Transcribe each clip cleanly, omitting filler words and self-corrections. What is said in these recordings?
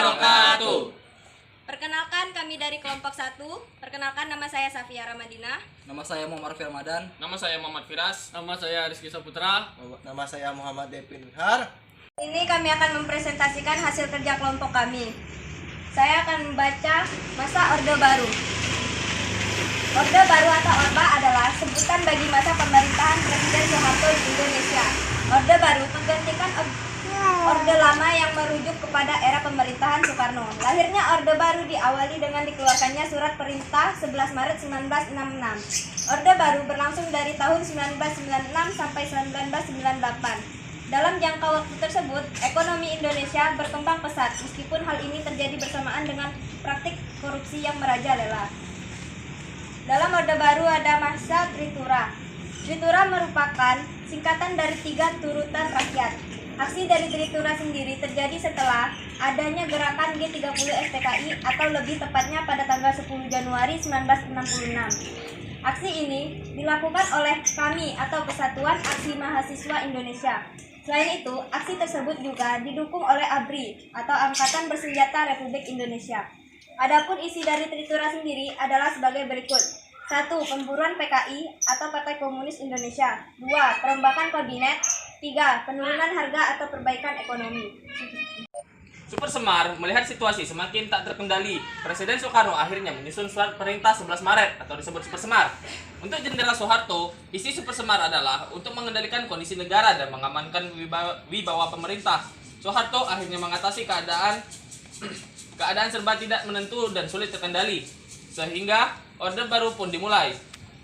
wabarakatuh. Perkenalkan, kami dari kelompok 1. Perkenalkan, nama saya Safia Ramadina. Nama saya Muhammad Arfi Ramadan. Nama saya Muhammad Firas. Nama saya Rizky Saputra. Nama saya Muhammad Devin Har. Ini kami akan mempresentasikan hasil kerja kelompok kami. Saya akan membaca masa Orde Baru. Orde Baru atau Orba adalah sebutan bagi masa pemerintahan Presiden Soeharto di Indonesia. Orde Baru menggantikan Orde Lama yang merujuk kepada era pemerintahan Soekarno. Lahirnya Orde Baru diawali dengan dikeluarkannya Surat Perintah 11 Maret 1966. Orde Baru berlangsung dari tahun 1996 sampai 1998. Dalam jangka waktu tersebut, ekonomi Indonesia berkembang pesat, meskipun hal ini terjadi bersamaan dengan praktik korupsi yang merajalela. Dalam Orde Baru ada masa Tritura. Tritura merupakan singkatan dari 3 turutan rakyat. Aksi dari Tritura sendiri terjadi setelah adanya gerakan G30 SPKI atau lebih tepatnya pada tanggal 10 Januari 1966. Aksi ini dilakukan oleh KAMI atau Kesatuan Aksi Mahasiswa Indonesia. Selain itu, aksi tersebut juga didukung oleh ABRI atau Angkatan Bersenjata Republik Indonesia. Adapun isi dari Tritura sendiri adalah sebagai berikut. 1. Pemburuan PKI atau Partai Komunis Indonesia. 2. Perombakan kabinet. 3. Penurunan harga atau perbaikan ekonomi. Supersemar melihat situasi semakin tak terkendali. Presiden Soekarno akhirnya menyusun Surat Perintah 11 Maret atau disebut Supersemar. Untuk Jenderal Soeharto, isi Supersemar adalah untuk mengendalikan kondisi negara dan mengamankan wibawa pemerintah. Soeharto akhirnya mengatasi keadaan serba tidak menentu dan sulit terkendali, sehingga Orde Baru pun dimulai.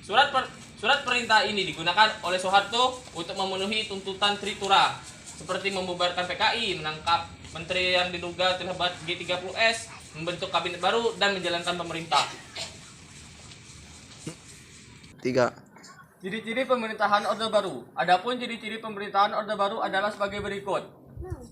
Surat perintah ini digunakan oleh Soeharto untuk memenuhi tuntutan Tritura, seperti membubarkan PKI, menangkap menteri yang diduga terlibat G30S, membentuk kabinet baru, dan menjalankan pemerintah. 3. Ciri-ciri pemerintahan Orde Baru. Adapun ciri-ciri pemerintahan Orde Baru adalah sebagai berikut.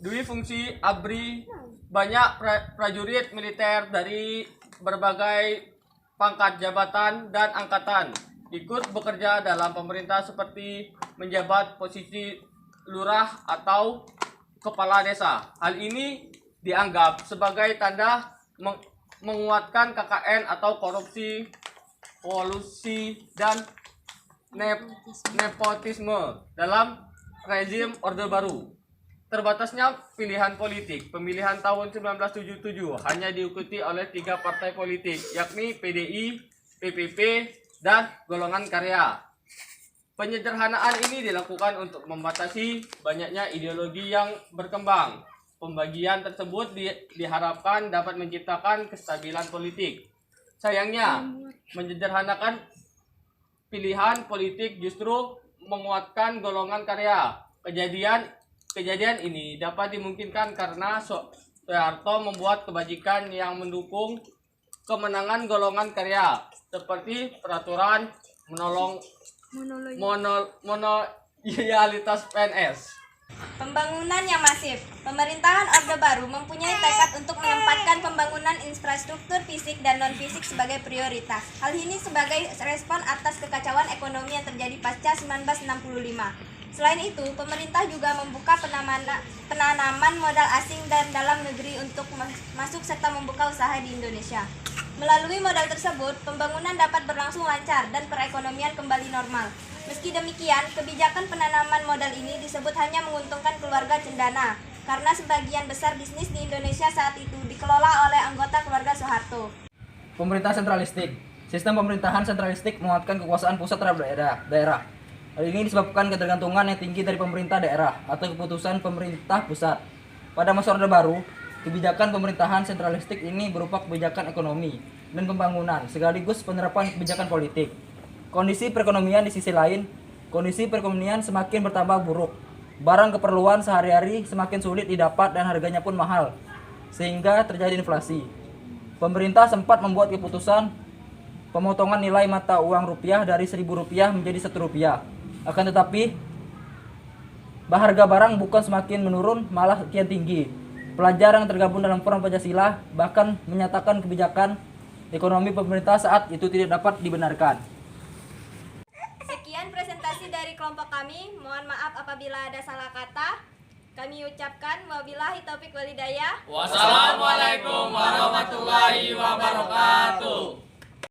Dui fungsi ABRI, banyak prajurit militer dari berbagai pangkat jabatan dan angkatan ikut bekerja dalam pemerintah seperti menjabat posisi lurah atau kepala desa. Hal ini dianggap sebagai tanda menguatkan KKN atau korupsi, kolusi, dan nepotisme dalam rezim Orde Baru. Terbatasnya pilihan politik. Pemilihan tahun 1977 hanya diikuti oleh 3 partai politik, yakni PDI, PPP, dan Golongan Karya. Penyederhanaan ini dilakukan untuk membatasi banyaknya ideologi yang berkembang. Pembagian tersebut diharapkan dapat menciptakan kestabilan politik. Sayangnya, menyederhanakan pilihan politik justru menguatkan golongan karya. Kejadian ini dapat dimungkinkan karena Soeharto membuat kebajikan yang mendukung kemenangan golongan karya, seperti peraturan monoyalitas PNS. Pembangunan yang masif. Pemerintahan Orde Baru mempunyai tekad untuk menempatkan pembangunan infrastruktur fisik dan non-fisik sebagai prioritas. Hal ini sebagai respon atas kekacauan ekonomi yang terjadi pasca 1965. Selain itu, pemerintah juga membuka penanaman modal asing dan dalam negeri untuk masuk serta membuka usaha di Indonesia. Melalui modal tersebut, pembangunan dapat berlangsung lancar dan perekonomian kembali normal. Meski demikian, kebijakan penanaman modal ini disebut hanya menguntungkan keluarga cendana, karena sebagian besar bisnis di Indonesia saat itu dikelola oleh anggota keluarga Soeharto. Pemerintah sentralistik. Sistem pemerintahan sentralistik menguatkan kekuasaan pusat terhadap daerah. Hal ini disebabkan ketergantungan yang tinggi dari pemerintah daerah atau keputusan pemerintah pusat. Pada masa Orde Baru, kebijakan pemerintahan sentralistik ini berupa kebijakan ekonomi dan pembangunan sekaligus penerapan kebijakan politik. Kondisi perekonomian di sisi lain, kondisi perekonomian semakin bertambah buruk. Barang keperluan sehari-hari semakin sulit didapat dan harganya pun mahal, sehingga terjadi inflasi. Pemerintah sempat membuat keputusan pemotongan nilai mata uang rupiah dari Rp1.000 menjadi Rp1. Akan tetapi, harga barang bukan semakin menurun, malah kian tinggi. Pelajar yang tergabung dalam Front Pancasila bahkan menyatakan kebijakan ekonomi pemerintah saat itu tidak dapat dibenarkan. Sekian presentasi dari kelompok kami. Mohon maaf apabila ada salah kata. Kami ucapkan wabillahi taufik walhidayah. Wassalamualaikum warahmatullahi wabarakatuh.